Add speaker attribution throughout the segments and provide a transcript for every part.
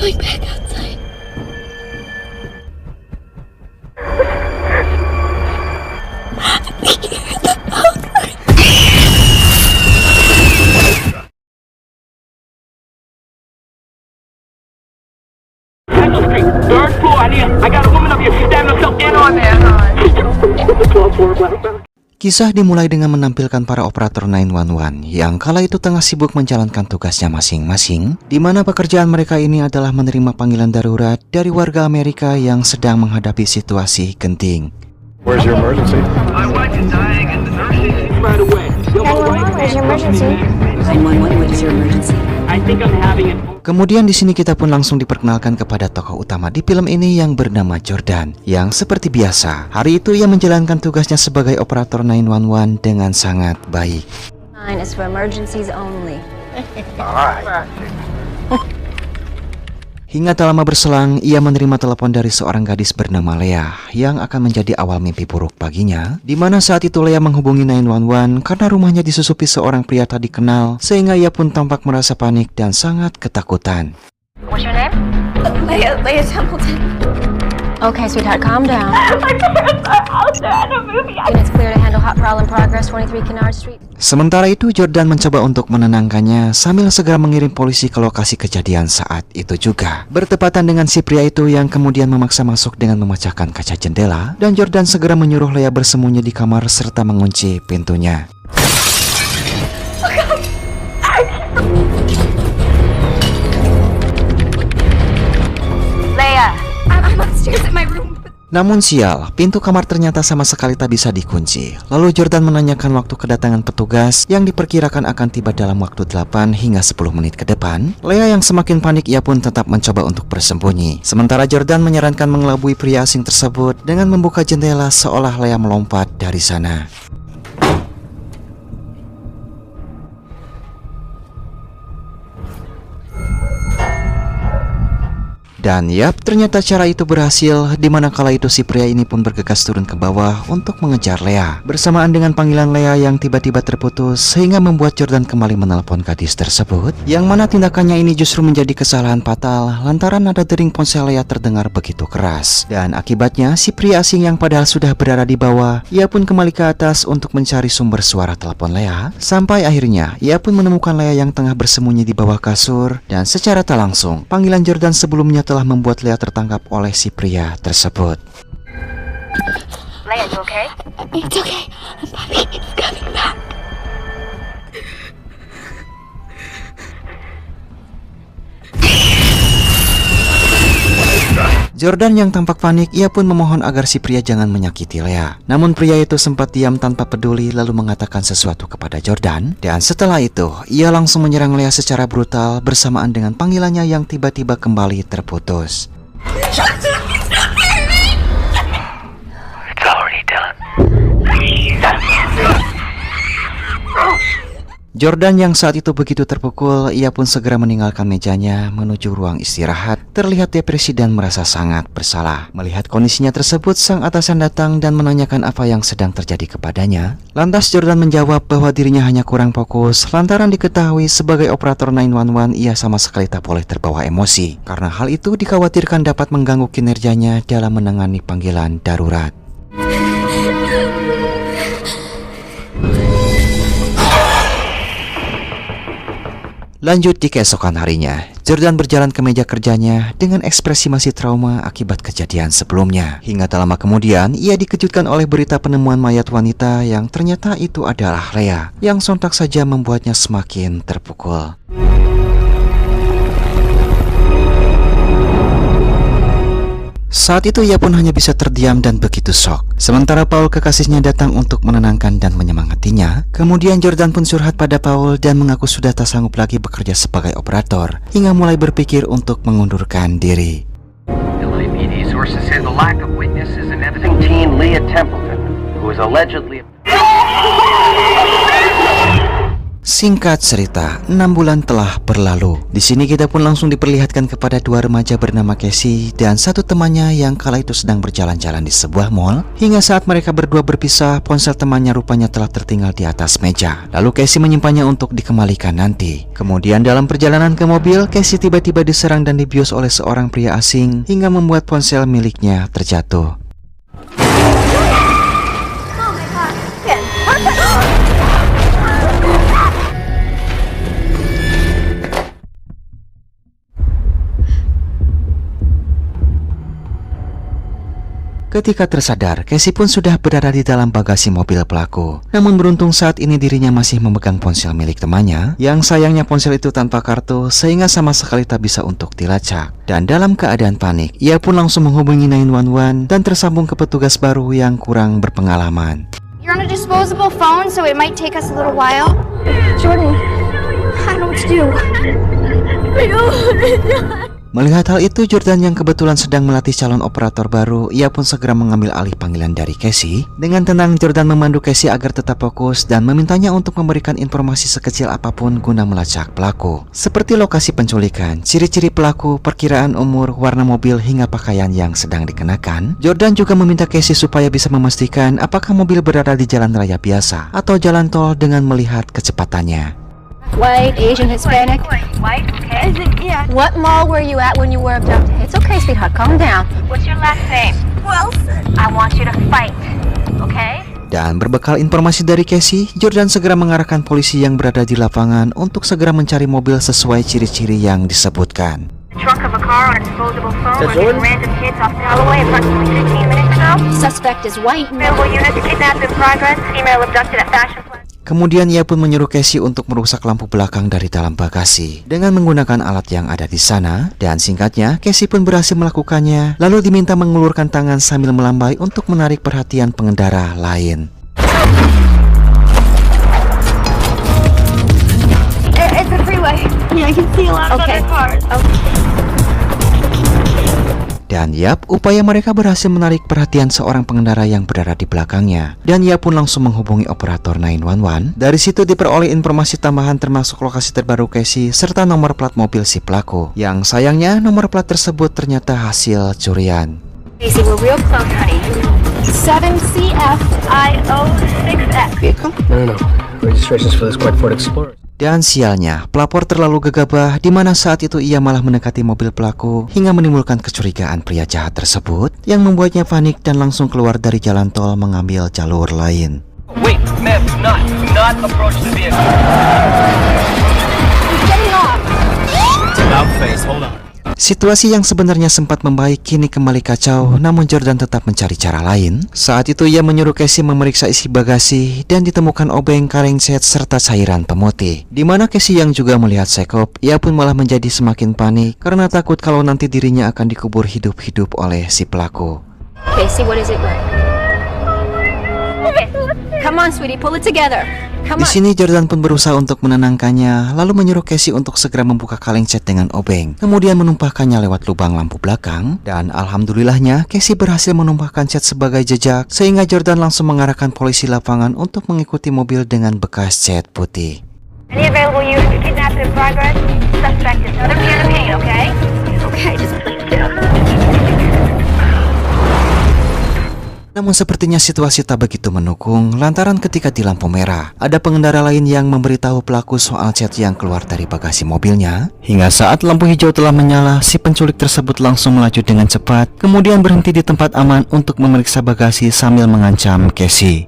Speaker 1: going back outside.
Speaker 2: Central Street, third floor. I got a woman up here stabbing herself in on there.
Speaker 3: Kisah dimulai dengan menampilkan para operator 911 yang kala itu tengah sibuk menjalankan tugasnya masing-masing, di mana pekerjaan mereka ini adalah menerima panggilan darurat dari warga Amerika yang sedang menghadapi situasi genting.
Speaker 4: Where's your emergency?
Speaker 2: My wife is dying and the nurse is right away.
Speaker 5: 911, where's your emergency?
Speaker 1: 911, what is your emergency?
Speaker 2: I think I'm having it.
Speaker 3: Kemudian di sini kita pun langsung diperkenalkan kepada tokoh utama di film ini yang bernama Jordan, yang seperti biasa, hari itu ia menjalankan tugasnya sebagai operator 911 dengan sangat baik.
Speaker 5: 9 is for emergencies only.
Speaker 3: Hingga tak lama berselang, ia menerima telepon dari seorang gadis bernama Lea yang akan menjadi awal mimpi buruk baginya, di mana saat itu Lea menghubungi 911 karena rumahnya disusupi seorang pria tak dikenal, sehingga ia pun tampak merasa panik dan sangat ketakutan.
Speaker 5: What's your name?
Speaker 1: Leah Templeton.
Speaker 5: Okay, sweetheart, calm down.
Speaker 1: My parents are out there in a movie.
Speaker 5: Units clear to handle hot problem progress, 23 Kennard Street.
Speaker 3: Sementara itu, Jordan mencoba untuk menenangkannya sambil segera mengirim polisi ke lokasi kejadian saat itu juga. Bertepatan dengan si pria itu yang kemudian memaksa masuk dengan memecahkan kaca jendela, dan Jordan segera menyuruh Lea bersembunyi di kamar serta mengunci pintunya.
Speaker 5: Leia!
Speaker 1: I'm upstairs at my room.
Speaker 3: Namun sial, pintu kamar ternyata sama sekali tak bisa dikunci. Lalu Jordan menanyakan waktu kedatangan petugas yang diperkirakan akan tiba dalam waktu 8 hingga 10 menit ke depan. Lea yang semakin panik, ia pun tetap mencoba untuk bersembunyi. Sementara Jordan menyarankan mengelabui pria asing tersebut dengan membuka jendela seolah Lea melompat dari sana. Dan yap, ternyata cara itu berhasil, di mana kala itu si pria ini pun bergegas turun ke bawah untuk mengejar Lea. Bersamaan dengan panggilan Lea yang tiba-tiba terputus, sehingga membuat Jordan kembali menelpon gadis tersebut, yang mana tindakannya ini justru menjadi kesalahan fatal lantaran nada dering ponsel Lea terdengar begitu keras. Dan akibatnya si pria asing yang padahal sudah berada di bawah, ia pun kembali ke atas untuk mencari sumber suara telepon Lea. Sampai akhirnya ia pun menemukan Lea yang tengah bersembunyi di bawah kasur, dan secara tak langsung panggilan Jordan sebelumnya telah membuat Lea tertangkap oleh si pria tersebut.
Speaker 5: Leia, you okay?
Speaker 1: It's okay. Mommy is coming back.
Speaker 3: Jordan yang tampak panik, ia pun memohon agar si pria jangan menyakiti Lea. Namun pria itu sempat diam tanpa peduli lalu mengatakan sesuatu kepada Jordan. Dan setelah itu, ia langsung menyerang Lea secara brutal bersamaan dengan panggilannya yang tiba-tiba kembali terputus.
Speaker 2: It's already done.
Speaker 3: Jordan yang saat itu begitu terpukul, ia pun segera meninggalkan mejanya menuju ruang istirahat. Terlihat depresi dan merasa sangat bersalah. Melihat kondisinya tersebut, sang atasan datang dan menanyakan apa yang sedang terjadi kepadanya. Lantas Jordan menjawab bahwa dirinya hanya kurang fokus lantaran diketahui sebagai operator 911 ia sama sekali tak boleh terbawa emosi, karena hal itu dikhawatirkan dapat mengganggu kinerjanya dalam menangani panggilan darurat. Lanjut di keesokan harinya, Jordan berjalan ke meja kerjanya dengan ekspresi masih trauma akibat kejadian sebelumnya. Hingga tak lama kemudian, ia dikejutkan oleh berita penemuan mayat wanita yang ternyata itu adalah Lea, yang sontak saja membuatnya semakin terpukul. Saat itu ia pun hanya bisa terdiam dan begitu shock. Sementara Paul kekasihnya datang untuk menenangkan dan menyemangatinya. Kemudian Jordan pun curhat pada Paul dan mengaku sudah tak sanggup lagi bekerja sebagai operator, hingga mulai berpikir untuk mengundurkan diri.
Speaker 2: LAPD sources say the lack of witnesses in missing teen Leah Templeton, who is allegedly
Speaker 3: Singkat cerita, 6 bulan telah berlalu. Di sini kita pun langsung diperlihatkan kepada dua remaja bernama Casey dan satu temannya yang kala itu sedang berjalan-jalan di sebuah mall. Hingga saat mereka berdua berpisah, ponsel temannya rupanya telah tertinggal di atas meja. Lalu Casey menyimpannya untuk dikembalikan nanti. Kemudian dalam perjalanan ke mobil, Casey tiba-tiba diserang dan dibius oleh seorang pria asing hingga membuat ponsel miliknya terjatuh. Ketika tersadar, Casey pun sudah berada di dalam bagasi mobil pelaku. Namun beruntung saat ini dirinya masih memegang ponsel milik temannya, yang sayangnya ponsel itu tanpa kartu sehingga sama sekali tak bisa untuk dilacak. Dan dalam keadaan panik, ia pun langsung menghubungi 911 dan tersambung ke petugas baru yang kurang berpengalaman.
Speaker 1: You're on a disposable phone, so it might take us a little while. Jordan, I don't know what to do. I don't.
Speaker 3: Melihat hal itu, Jordan yang kebetulan sedang melatih calon operator baru, ia pun segera mengambil alih panggilan dari Casey. Dengan tenang, Jordan memandu Casey agar tetap fokus dan memintanya untuk memberikan informasi sekecil apapun guna melacak pelaku. Seperti lokasi penculikan, ciri-ciri pelaku, perkiraan umur, warna mobil, hingga pakaian yang sedang dikenakan. Jordan juga meminta Casey supaya bisa memastikan apakah mobil berada di jalan raya biasa atau jalan tol dengan melihat kecepatannya.
Speaker 5: White, Asian, Hispanic.
Speaker 1: White, okay. Yeah.
Speaker 5: What mall were you at when you were abducted? It's okay, sweetheart. Calm down.
Speaker 1: What's your last name? Wilson.
Speaker 5: I want you to fight. Okay?
Speaker 3: Dan berbekal informasi dari Casey, Jordan segera mengarahkan polisi yang berada di lapangan untuk segera mencari mobil sesuai ciri-ciri yang disebutkan.
Speaker 1: The trunk of a car on a disposable phone were getting random hits off Callaway approximately 15 minutes ago.
Speaker 5: Suspect is white.
Speaker 1: Available units kidnapped in progress. Female abducted at Fashion Plaza.
Speaker 3: Kemudian ia pun menyuruh Casey untuk merusak lampu belakang dari dalam bagasi dengan menggunakan alat yang ada di sana. Dan singkatnya, Casey pun berhasil melakukannya, lalu diminta mengulurkan tangan sambil melambai untuk menarik perhatian pengendara lain.
Speaker 1: It's a freeway. Yeah, I can see a lot of other cars.
Speaker 3: Dan yap, upaya mereka berhasil menarik perhatian seorang pengendara yang berada di belakangnya. Dan ia pun langsung menghubungi operator 911. Dari situ diperoleh informasi tambahan termasuk lokasi terbaru Casey serta nomor plat mobil si pelaku. Yang sayangnya nomor plat tersebut ternyata hasil curian.
Speaker 1: Casey, we're real close, honey. 7CFIO6X.
Speaker 4: Vehicle? No. Registrations for this white Ford Explorer.
Speaker 3: Dan sialnya, pelapor terlalu gegabah di mana saat itu ia malah mendekati mobil pelaku hingga menimbulkan kecurigaan pria jahat tersebut yang membuatnya panik dan langsung keluar dari jalan tol mengambil jalur lain.
Speaker 2: Wait, ma'am, not approach the vehicle.
Speaker 1: He's getting off.
Speaker 2: About face, hold on.
Speaker 3: Situasi yang sebenarnya sempat membaik kini kembali kacau, namun Jordan tetap mencari cara lain. Saat itu ia menyuruh Casey memeriksa isi bagasi dan ditemukan obeng, kaleng cat, serta cairan pemutih. Di mana Casey yang juga melihat sekop, ia pun malah menjadi semakin panik karena takut kalau nanti dirinya akan dikubur hidup-hidup oleh si pelaku.
Speaker 5: Casey, what is it? Come on, sweetie, pull it together. Come
Speaker 3: Di
Speaker 5: on.
Speaker 3: sini Jordan pun berusaha untuk menenangkannya, lalu menyuruh Casey untuk segera membuka kaleng cat dengan obeng, kemudian menumpahkannya lewat lubang lampu belakang. Dan alhamdulillahnya Casey berhasil menumpahkan cat sebagai jejak, sehingga Jordan langsung mengarahkan polisi lapangan untuk mengikuti mobil dengan bekas cat putih.
Speaker 1: Any available units kidnapped in progress? Suspect is under pain, okay? Okay, just please do.
Speaker 3: Namun sepertinya situasi tak begitu mendukung lantaran ketika di lampu merah ada pengendara lain yang memberitahu pelaku soal cat yang keluar dari bagasi mobilnya. Hingga saat lampu hijau telah menyala, si penculik tersebut langsung melaju dengan cepat, kemudian berhenti di tempat aman untuk memeriksa bagasi sambil mengancam Casey.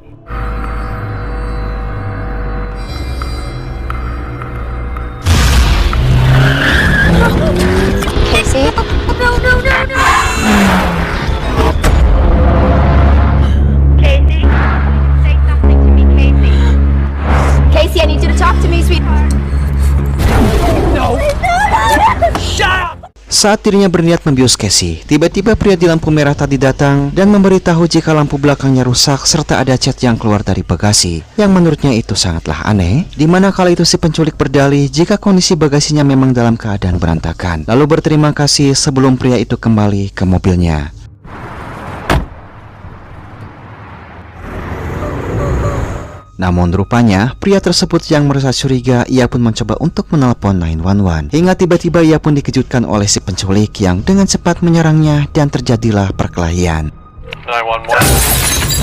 Speaker 5: Casey?
Speaker 1: No. Casey, say something to me, Casey.
Speaker 5: Casey, I need you to talk to me, sweetheart.
Speaker 2: No! Shut up!
Speaker 3: Saat dirinya berniat membius Casey, tiba-tiba pria di lampu merah tadi datang dan memberitahu jika lampu belakangnya rusak serta ada cat yang keluar dari bagasi, yang menurutnya itu sangatlah aneh. Dimana kala itu si penculik berdalih jika kondisi bagasinya memang dalam keadaan berantakan, lalu berterima kasih sebelum pria itu kembali ke mobilnya. Namun rupanya, pria tersebut yang merasa curiga, ia pun mencoba untuk menelpon 911. Hingga tiba-tiba ia pun dikejutkan oleh si penculik yang dengan cepat menyerangnya dan terjadilah perkelahian.
Speaker 2: 911.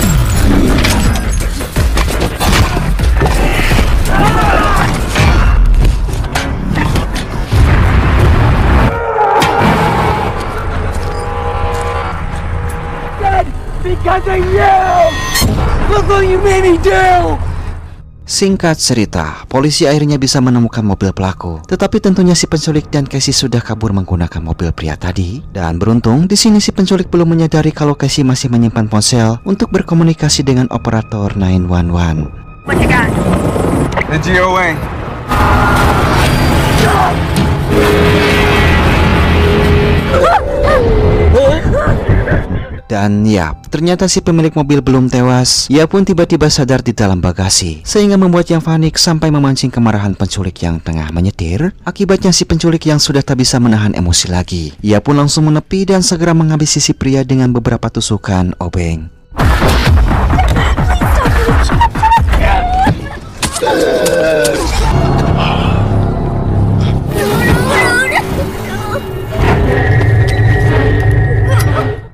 Speaker 2: Because of you! Look what you made me do!
Speaker 3: Singkat cerita, polisi akhirnya bisa menemukan mobil pelaku. Tetapi tentunya si penculik dan Casey sudah kabur menggunakan mobil pria tadi. Dan beruntung, di sini si penculik belum menyadari kalau Casey masih menyimpan ponsel untuk berkomunikasi dengan operator 911.
Speaker 2: What you got?
Speaker 6: The GOA.
Speaker 3: Dan ya, ternyata si pemilik mobil belum tewas. Ia pun tiba-tiba sadar di dalam bagasi, sehingga membuatnya panik sampai memancing kemarahan penculik yang tengah menyetir. Akibatnya si penculik yang sudah tak bisa menahan emosi lagi. Ia pun langsung menepi dan segera menghabisi si pria dengan beberapa tusukan obeng.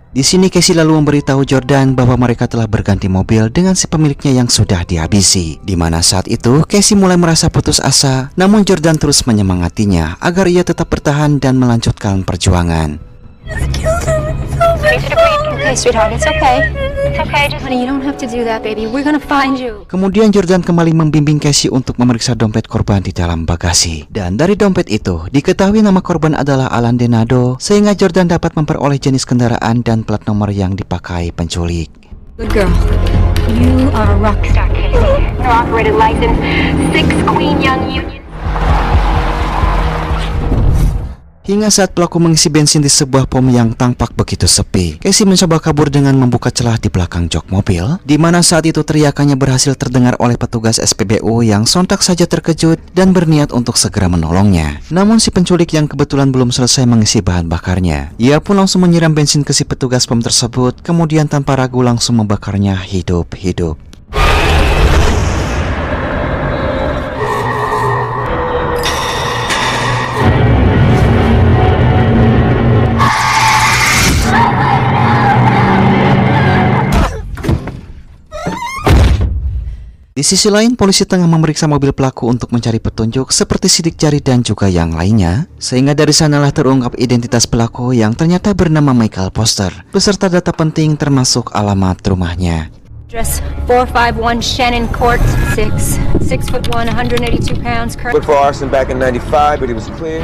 Speaker 3: Di sini Casey lalu memberitahu Jordan bahwa mereka telah berganti mobil dengan si pemiliknya yang sudah dihabisi. Di mana saat itu Casey mulai merasa putus asa, namun Jordan terus menyemangatinya agar ia tetap bertahan dan melanjutkan perjuangan.
Speaker 5: Okay, sweetheart, it's okay. It's okay, just honey, you don't have to do that, baby. We're gonna find you.
Speaker 3: Kemudian Jordan kembali membimbing Casey untuk memeriksa dompet korban di dalam bagasi. Dan dari dompet itu diketahui nama korban adalah Alan Denado, sehingga Jordan dapat memperoleh jenis kendaraan dan plat nomor yang dipakai penculik.
Speaker 5: Good girl. You are a rock star, Casey.
Speaker 7: No operated license, 6 Queen Young Union.
Speaker 3: Hingga saat pelaku mengisi bensin di sebuah pom yang tampak begitu sepi, Casey mencoba kabur dengan membuka celah di belakang jok mobil, di mana saat itu teriakannya berhasil terdengar oleh petugas SPBU yang sontak saja terkejut dan berniat untuk segera menolongnya. Namun si penculik yang kebetulan belum selesai mengisi bahan bakarnya, ia pun langsung menyiram bensin ke si petugas pom tersebut, kemudian tanpa ragu langsung membakarnya hidup-hidup. Di sisi lain, polisi tengah memeriksa mobil pelaku untuk mencari petunjuk seperti sidik jari dan juga yang lainnya. Sehingga dari sanalah terungkap identitas pelaku yang ternyata bernama Michael Foster, beserta data penting termasuk alamat rumahnya.
Speaker 5: Address 451 Shannon Court, 6'1", 182 pounds.
Speaker 6: Looked for arson back in 95, but he was clear.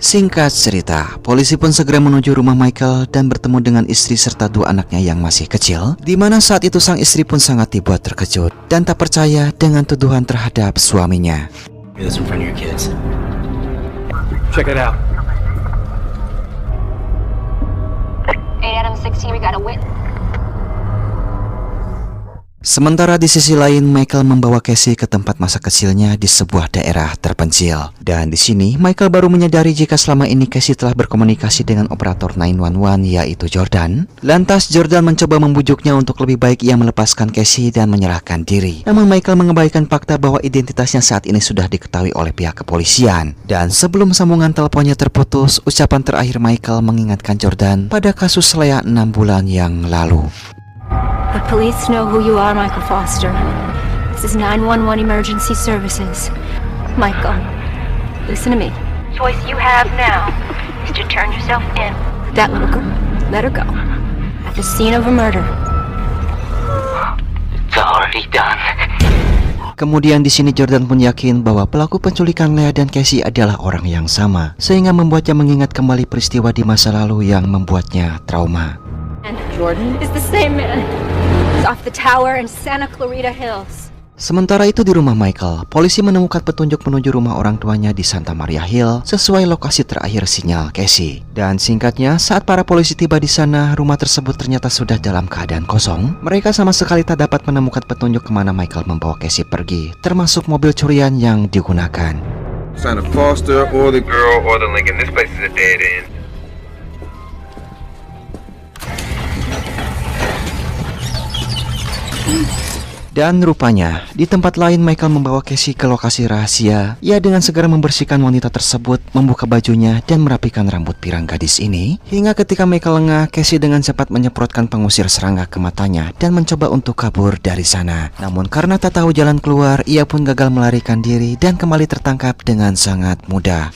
Speaker 3: Singkat cerita, polisi pun segera menuju rumah Michael dan bertemu dengan istri serta 2 anaknya yang masih kecil, di mana saat itu sang istri pun sangat dibuat terkejut dan tak percaya dengan tuduhan terhadap suaminya.
Speaker 4: This in front of your kids.
Speaker 2: Check it out.
Speaker 7: 8 Adam 16, we got a witness.
Speaker 3: Sementara di sisi lain, Michael membawa Casey ke tempat masa kecilnya di sebuah daerah terpencil. Dan di sini, Michael baru menyadari jika selama ini Casey telah berkomunikasi dengan operator 911 yaitu Jordan. Lantas Jordan mencoba membujuknya untuk lebih baik ia melepaskan Casey dan menyerahkan diri. Namun Michael mengabaikan fakta bahwa identitasnya saat ini sudah diketahui oleh pihak kepolisian. Dan sebelum sambungan teleponnya terputus, ucapan terakhir Michael mengingatkan Jordan pada kasus Lea 6 bulan yang lalu.
Speaker 5: The police know who you are, Michael Foster. This is 911 Emergency Services. Michael, listen to me.
Speaker 7: Choice you have now is to turn yourself in.
Speaker 5: That little girl, let her go. At the scene of a murder.
Speaker 2: It's already done.
Speaker 3: Kemudian di sini Jordan pun yakin bahwa pelaku penculikan Lea dan Casey adalah orang yang sama, sehingga membuatnya mengingat kembali peristiwa di masa lalu yang membuatnya trauma.
Speaker 5: And Jordan is the same man. He's off the tower in Santa Clarita Hills.
Speaker 3: Sementara itu di rumah Michael, polisi menemukan petunjuk menuju rumah orang tuanya di Santa Maria Hill sesuai lokasi terakhir sinyal Casey. Dan singkatnya, saat para polisi tiba di sana, rumah tersebut ternyata sudah dalam keadaan kosong. Mereka sama sekali tak dapat menemukan petunjuk kemana Michael membawa Casey pergi, termasuk mobil curian yang digunakan.
Speaker 6: Sign of Foster or the girl or the Lincoln. This place is a dead end.
Speaker 3: Dan rupanya, di tempat lain Michael membawa Casey ke lokasi rahasia. Ia dengan segera membersihkan wanita tersebut, membuka bajunya, dan merapikan rambut pirang gadis ini. Hingga ketika Michael lengah, Casey dengan cepat menyemprotkan pengusir serangga ke matanya dan mencoba untuk kabur dari sana. Namun karena tak tahu jalan keluar, ia pun gagal melarikan diri dan kembali tertangkap dengan sangat mudah.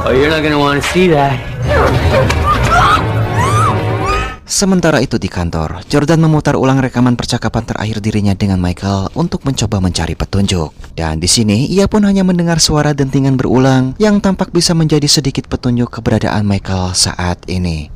Speaker 4: Oh, you're not gonna want to see that.
Speaker 3: Sementara itu di kantor, Jordan memutar ulang rekaman percakapan terakhir dirinya dengan Michael untuk mencoba mencari petunjuk. Dan di sini ia pun hanya mendengar suara dentingan berulang yang tampak bisa menjadi sedikit petunjuk keberadaan Michael saat ini.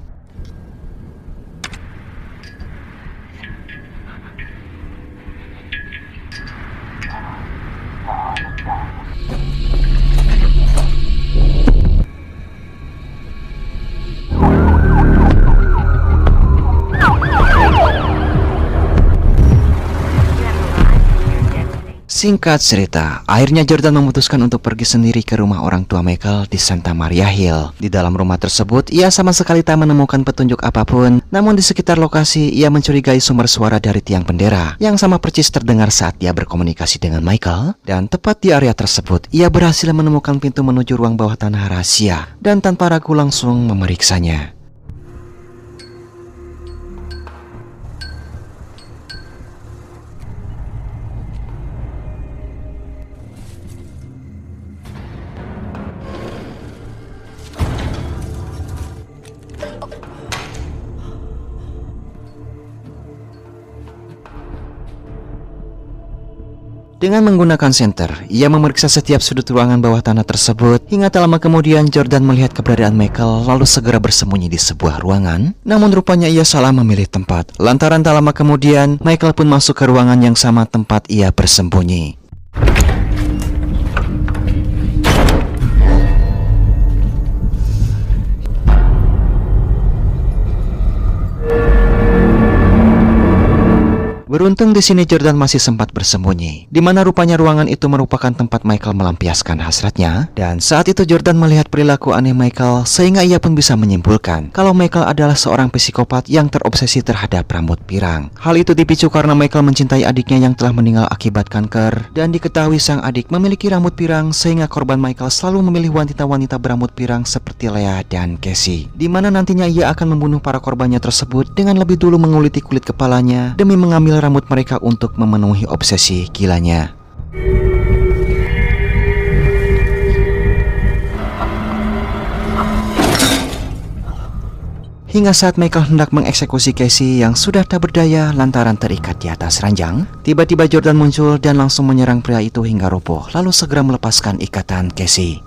Speaker 3: Singkat cerita, akhirnya Jordan memutuskan untuk pergi sendiri ke rumah orang tua Michael di Santa Maria Hill. Di dalam rumah tersebut, ia sama sekali tak menemukan petunjuk apapun. Namun di sekitar lokasi, ia mencurigai sumber suara dari tiang bendera yang sama persis terdengar saat ia berkomunikasi dengan Michael. Dan tepat di area tersebut, ia berhasil menemukan pintu menuju ruang bawah tanah rahasia dan tanpa ragu langsung memeriksanya. Dengan menggunakan senter, ia memeriksa setiap sudut ruangan bawah tanah tersebut. Hingga tak lama kemudian Jordan melihat keberadaan Michael lalu segera bersembunyi di sebuah ruangan. Namun rupanya ia salah memilih tempat. Lantaran tak lama kemudian, Michael pun masuk ke ruangan yang sama tempat ia bersembunyi. Beruntung di sini Jordan masih sempat bersembunyi, di mana rupanya ruangan itu merupakan tempat Michael melampiaskan hasratnya. Dan saat itu Jordan melihat perilaku aneh Michael, sehingga ia pun bisa menyimpulkan kalau Michael adalah seorang psikopat yang terobsesi terhadap rambut pirang. Hal itu dipicu karena Michael mencintai adiknya yang telah meninggal akibat kanker, dan diketahui sang adik memiliki rambut pirang, sehingga korban Michael selalu memilih wanita-wanita berambut pirang seperti Leah dan Casey, di mana nantinya ia akan membunuh para korbannya tersebut dengan lebih dulu menguliti kulit kepalanya demi mengambil rambut mereka untuk memenuhi obsesi gilanya. Hingga saat Michael hendak mengeksekusi Casey yang sudah tak berdaya lantaran terikat di atas ranjang, tiba-tiba Jordan muncul dan langsung menyerang pria itu hingga roboh, lalu segera melepaskan ikatan Casey.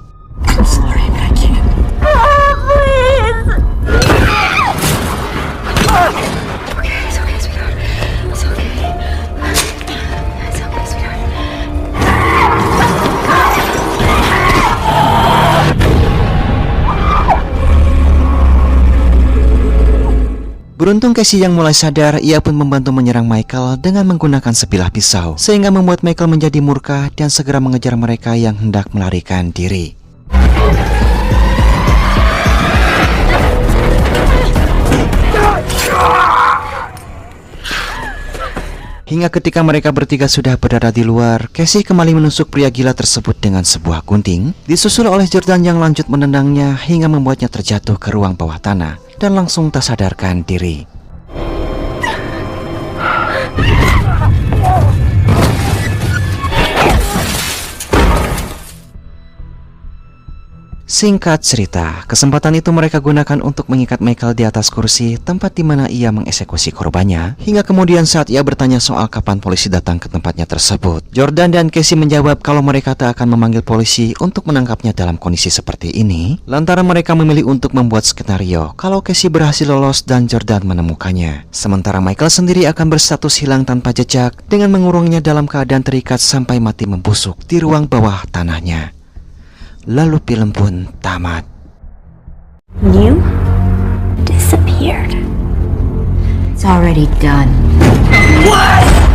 Speaker 3: Beruntung Casey yang mulai sadar, ia pun membantu menyerang Michael dengan menggunakan sebilah pisau, sehingga membuat Michael menjadi murka dan segera mengejar mereka yang hendak melarikan diri. Hingga ketika mereka bertiga sudah berada di luar, Casey kembali menusuk pria gila tersebut dengan sebuah gunting, disusul oleh Jordan yang lanjut menendangnya hingga membuatnya terjatuh ke ruang bawah tanah dan langsung tak sadarkan diri. Singkat cerita, kesempatan itu mereka gunakan untuk mengikat Michael di atas kursi tempat di mana ia mengeksekusi korbannya, hingga kemudian saat ia bertanya soal kapan polisi datang ke tempatnya tersebut, Jordan dan Casey menjawab kalau mereka tak akan memanggil polisi untuk menangkapnya dalam kondisi seperti ini, lantaran mereka memilih untuk membuat skenario kalau Casey berhasil lolos dan Jordan menemukannya. Sementara Michael sendiri akan berstatus hilang tanpa jejak dengan mengurungnya dalam keadaan terikat sampai mati membusuk di ruang bawah tanahnya. Lalu film pun tamat.
Speaker 5: You disappeared. It's already done.
Speaker 2: What?